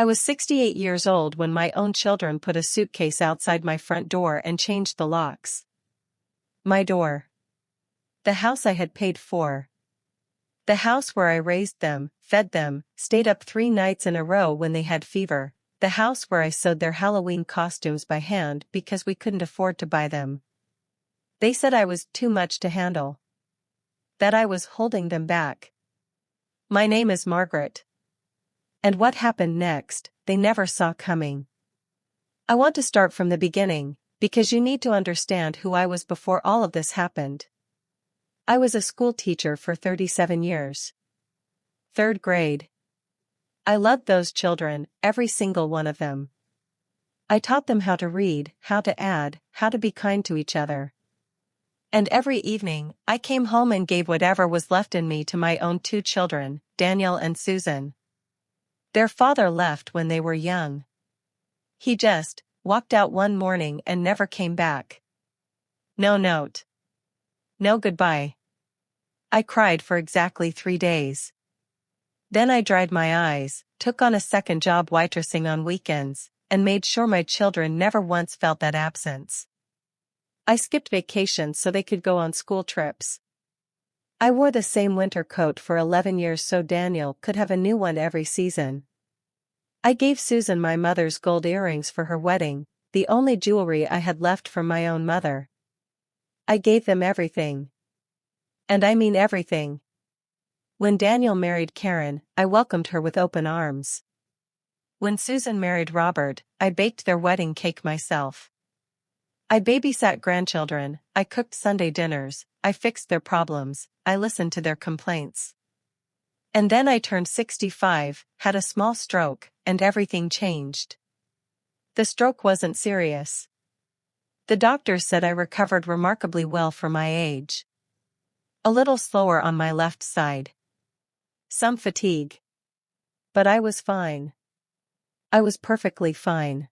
I was 68 years old when my own children put a suitcase outside my front door and changed the locks. My door. The house I had paid for. The house where I raised them, fed them, stayed up 3 nights in a row when they had fever. The house where I sewed their Halloween costumes by hand because we couldn't afford to buy them. They said I was too much to handle. That I was holding them back. My name is Margaret. And what happened next, they never saw coming. I want to start from the beginning, because you need to understand who I was before all of this happened. I was a school teacher for 37 years. 3rd grade. I loved those children, every single one of them. I taught them how to read, how to add, how to be kind to each other. And every evening, I came home and gave whatever was left in me to my own 2 children, Daniel and Susan. Their father left when they were young. He just walked out one morning and never came back. No note. No goodbye. I cried for exactly 3 days. Then I dried my eyes, took on a second job waitressing on weekends, and made sure my children never once felt that absence. I skipped vacations so they could go on school trips. I wore the same winter coat for 11 years so Daniel could have a new one every season. I gave Susan my mother's gold earrings for her wedding, the only jewelry I had left from my own mother. I gave them everything. And I mean everything. When Daniel married Karen, I welcomed her with open arms. When Susan married Robert, I baked their wedding cake myself. I babysat grandchildren, I cooked Sunday dinners, I fixed their problems, I listened to their complaints. And then I turned 65, had a small stroke, and everything changed. The stroke wasn't serious. The doctors said I recovered remarkably well for my age. A little slower on my left side. Some fatigue. But I was fine. I was perfectly fine.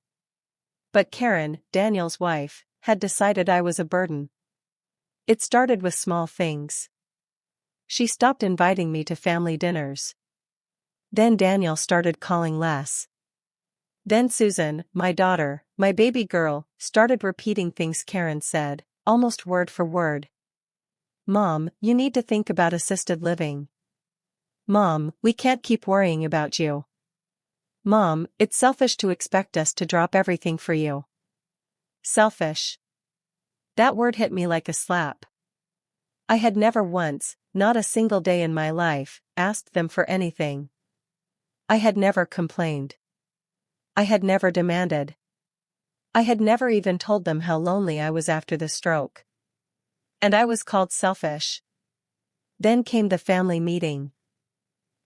But Karen, Daniel's wife, had decided I was a burden. It started with small things. She stopped inviting me to family dinners. Then Daniel started calling less. Then Susan, my daughter, my baby girl, started repeating things Karen said, almost word for word. Mom, you need to think about assisted living. Mom, we can't keep worrying about you. Mom, it's selfish to expect us to drop everything for you. Selfish. That word hit me like a slap. I had never once, not a single day in my life, asked them for anything. I had never complained. I had never demanded. I had never even told them how lonely I was after the stroke. And I was called selfish. Then came the family meeting.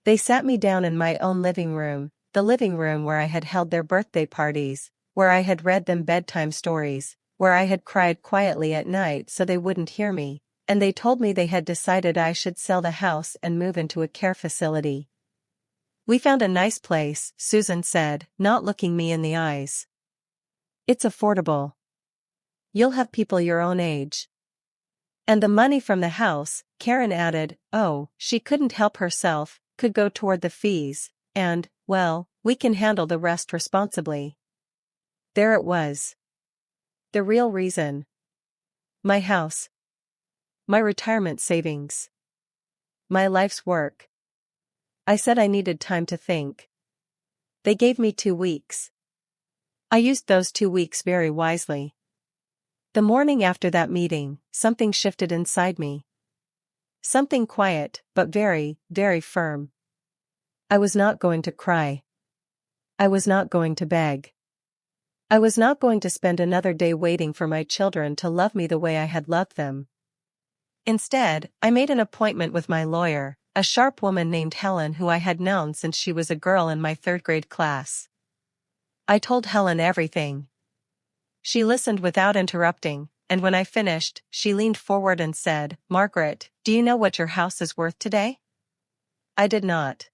They sat me down in my own living room, the living room where I had held their birthday parties, where I had read them bedtime stories, where I had cried quietly at night so they wouldn't hear me, and they told me they had decided I should sell the house and move into a care facility. We found a nice place, Susan said, not looking me in the eyes. It's affordable. You'll have people your own age. And the money from the house, Karen added, oh, she couldn't help herself, could go toward the fees, and, well, we can handle the rest responsibly. There it was. The real reason. My house. My retirement savings. My life's work. I said I needed time to think. They gave me 2 weeks. I used those 2 weeks very wisely. The morning after that meeting, something shifted inside me. Something quiet, but very, very firm. I was not going to cry. I was not going to beg. I was not going to spend another day waiting for my children to love me the way I had loved them. Instead, I made an appointment with my lawyer, a sharp woman named Helen who I had known since she was a girl in my 3rd grade class. I told Helen everything. She listened without interrupting, and when I finished, she leaned forward and said, Margaret, do you know what your house is worth today? I did not.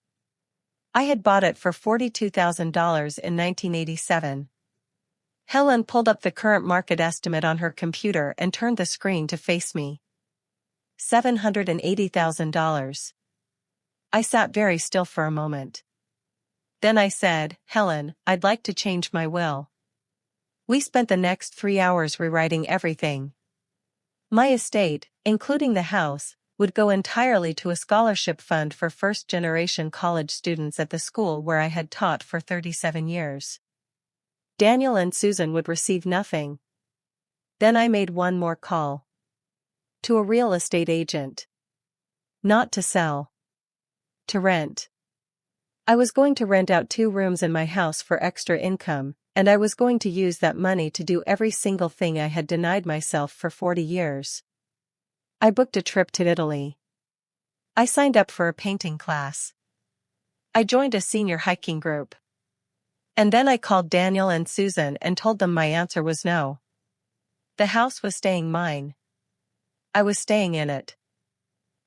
I had bought it for $42,000 in 1987. Helen pulled up the current market estimate on her computer and turned the screen to face me. $780,000. I sat very still for a moment. Then I said, Helen, I'd like to change my will. We spent the next 3 hours rewriting everything. My estate, including the house, would go entirely to a scholarship fund for first-generation college students at the school where I had taught for 37 years. Daniel and Susan would receive nothing. Then I made one more call. To a real estate agent. Not to sell. To rent. I was going to rent out 2 rooms in my house for extra income, and I was going to use that money to do every single thing I had denied myself for 40 years. I booked a trip to Italy. I signed up for a painting class. I joined a senior hiking group. And then I called Daniel and Susan and told them my answer was no. The house was staying mine. I was staying in it.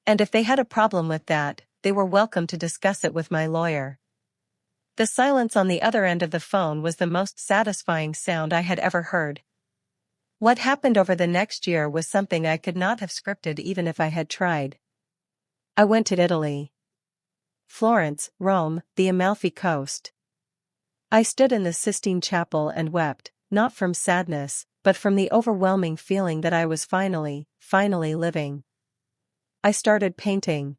And if they had a problem with that, they were welcome to discuss it with my lawyer. The silence on the other end of the phone was the most satisfying sound I had ever heard. What happened over the next year was something I could not have scripted even if I had tried. I went to Italy. Florence, Rome, the Amalfi Coast. I stood in the Sistine Chapel and wept, not from sadness, but from the overwhelming feeling that I was finally living. I started painting.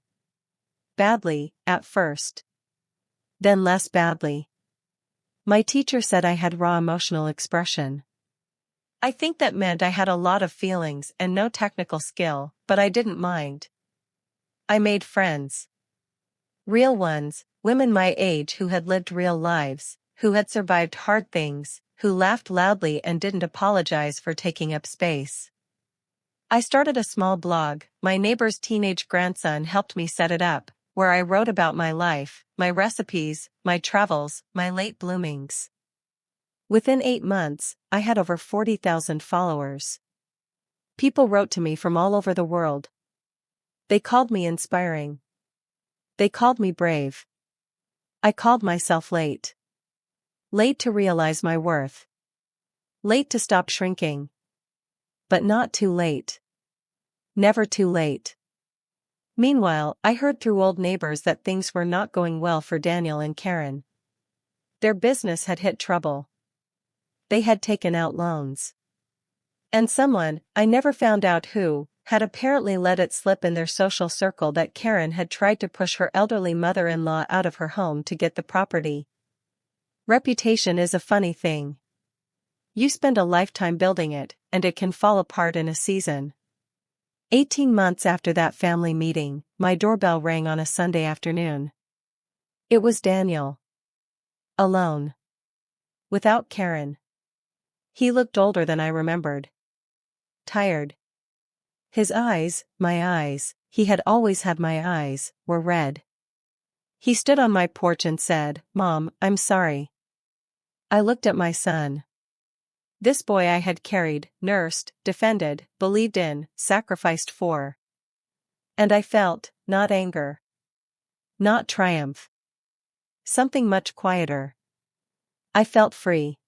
Badly, at first. Then less badly. My teacher said I had raw emotional expression. I think that meant I had a lot of feelings and no technical skill, but I didn't mind. I made friends. Real ones, women my age who had lived real lives, who had survived hard things, who laughed loudly and didn't apologize for taking up space. I started a small blog. My neighbor's teenage grandson helped me set it up, where I wrote about my life, my recipes, my travels, my late bloomings. Within 8 months, I had over 40,000 followers. People wrote to me from all over the world. They called me inspiring. They called me brave. I called myself late. Late to realize my worth. Late to stop shrinking. But not too late. Never too late. Meanwhile, I heard through old neighbors that things were not going well for Daniel and Karen. Their business had hit trouble. They had taken out loans. And someone, I never found out who, had apparently let it slip in their social circle that Karen had tried to push her elderly mother-in-law out of her home to get the property. Reputation is a funny thing. You spend a lifetime building it, and it can fall apart in a season. 18 months after that family meeting, my doorbell rang on a Sunday afternoon. It was Daniel. Alone. Without Karen. He looked older than I remembered. Tired. His eyes, my eyes, he had always had my eyes, were red. He stood on my porch and said, "Mom, I'm sorry." I looked at my son. This boy I had carried, nursed, defended, believed in, sacrificed for. And I felt, not anger. Not triumph. Something much quieter. I felt free.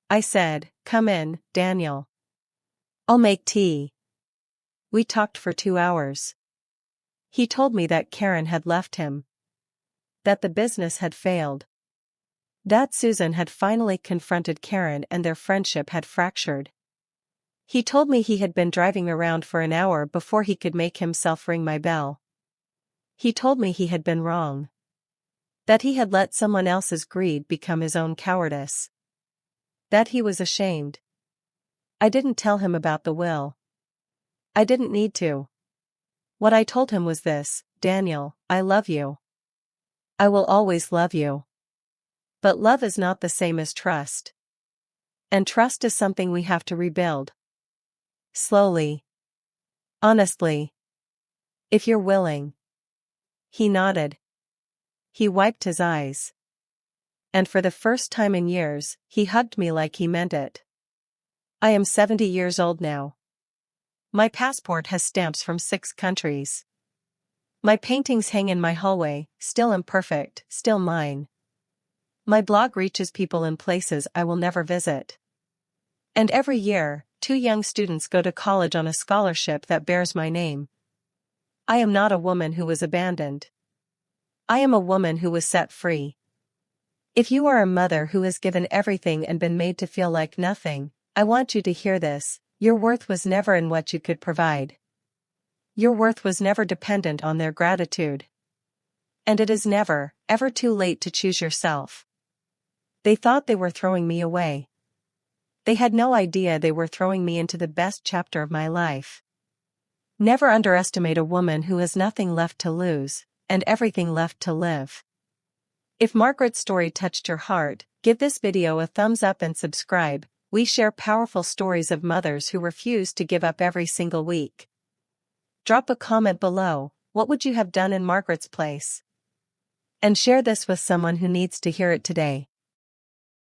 I said, "Come in, Daniel. I'll make tea." We talked for 2 hours. He told me that Karen had left him. That the business had failed. That Susan had finally confronted Karen and their friendship had fractured. He told me he had been driving around for an hour before he could make himself ring my bell. He told me he had been wrong. That he had let someone else's greed become his own cowardice. That he was ashamed. I didn't tell him about the will. I didn't need to. What I told him was this: Daniel, I love you. I will always love you. But love is not the same as trust. And trust is something we have to rebuild. Slowly. Honestly. If you're willing. He nodded. He wiped his eyes. And for the first time in years, he hugged me like he meant it. I am 70 years old now. My passport has stamps from 6 countries. My paintings hang in my hallway, still imperfect, still mine. My blog reaches people in places I will never visit. And every year, 2 young students go to college on a scholarship that bears my name. I am not a woman who was abandoned. I am a woman who was set free. If you are a mother who has given everything and been made to feel like nothing, I want you to hear this: your worth was never in what you could provide. Your worth was never dependent on their gratitude. And it is never, ever too late to choose yourself. They thought they were throwing me away. They had no idea they were throwing me into the best chapter of my life. Never underestimate a woman who has nothing left to lose, and everything left to live. If Margaret's story touched your heart, give this video a thumbs up and subscribe. We share powerful stories of mothers who refuse to give up every single week. Drop a comment below: what would you have done in Margaret's place? And share this with someone who needs to hear it today.